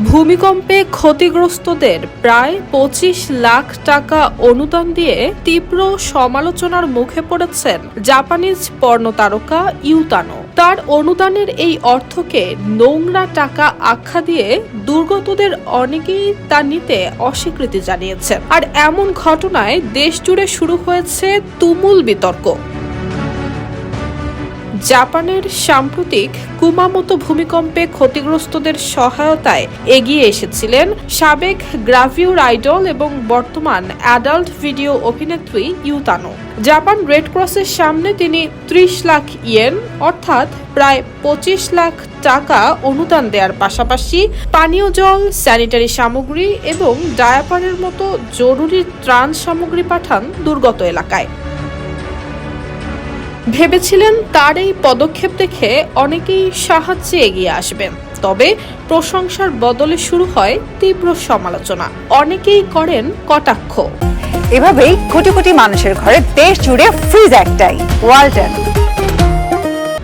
ভূমিকম্পে ক্ষতিগ্রস্তদের প্রায় ২৫ লাখ টাকা অনুদান দিয়ে তীব্র সমালোচনার মুখে পড়েছেন জাপানিজ পর্ন তারকা ইউতানো। তার অনুদানের এই অর্থকে নোংরা টাকা আখ্যা দিয়ে দুর্গতদের অনেকেই তা নিতে অস্বীকৃতি জানিয়েছেন। আর এমন ঘটনায় দেশ জুড়ে শুরু হয়েছে তুমুল বিতর্ক। জাপানের সাম্প্রতিক কুমামোতো ভূমিকম্পে ক্ষতিগ্রস্তদের সহায়তায় এগিয়ে এসেছিলেন সাবেক গ্রাভিউর আইডল এবং বর্তমান অ্যাডাল্ট ভিডিও অভিনেত্রী ইউতানো। জাপান রেড ক্রসের সামনে তিনি ৩০ লাখ ইয়েন অর্থাৎ প্রায় ২৫ লাখ টাকা অনুদান দেওয়ার পাশাপাশি পানীয় জল, স্যানিটারি সামগ্রী এবং ডায়াপারের মতো জরুরি ত্রাণ সামগ্রী পাঠান দুর্গত এলাকায়। ভেবেছিলেন তার এই পদক্ষেপ দেখে অনেকেই সাহায্যে এগিয়ে আসবেন, তবে প্রশংসার বদলে শুরু হয় তীব্র সমালোচনা। অনেকেই করেন কটাক্ষ। এভাবেই কোটি কোটি মানুষের ঘরে দেশ জুড়ে ফ্রিজ একটাই, ওয়ালটন।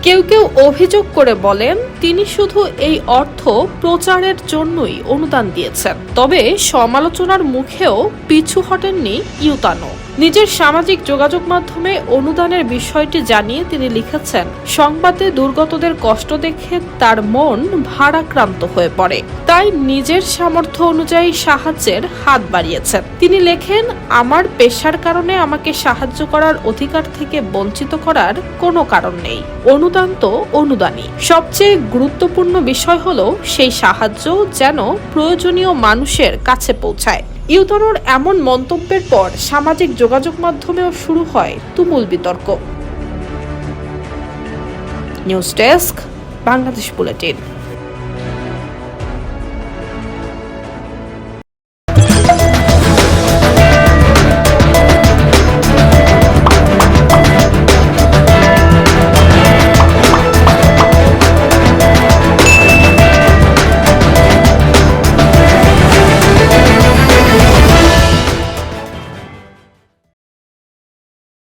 কেউ কেউ অভিযোগ করে বলেন তিনি শুধু এই অর্থ প্রচারের জন্যই অনুদান দিয়েছেন। তবে সমালোচনার মুখেও পিছু হটেননি ইউতানো। নিজের সামাজিক যোগাযোগ মাধ্যমে অনুদানের বিষয়টি জানিয়ে তিনি লিখেছেন, সংবাদে দুর্গতদের কষ্ট দেখে তার মন ভারাক্রান্ত হয়ে পড়ে, তাই নিজের সামর্থ্য অনুযায়ী সাহায্যের হাত বাড়িয়েছেন। তিনি লেখেন, আমার পেশার কারণে আমাকে সাহায্য করার অধিকার থেকে বঞ্চিত করার কোনো কারণ নেই। অনুদান তো অনুদানই। সবচেয়ে গুরুত্বপূর্ণ বিষয় হলো সেই সাহায্য যেন প্রয়োজনীয় মানুষের কাছে পৌঁছায়। ইউতানোর এমন মন্তব্যের পর সামাজিক যোগাযোগ মাধ্যমেও শুরু হয় তুমুল বিতর্ক। News desk, Bangladesh bulletin.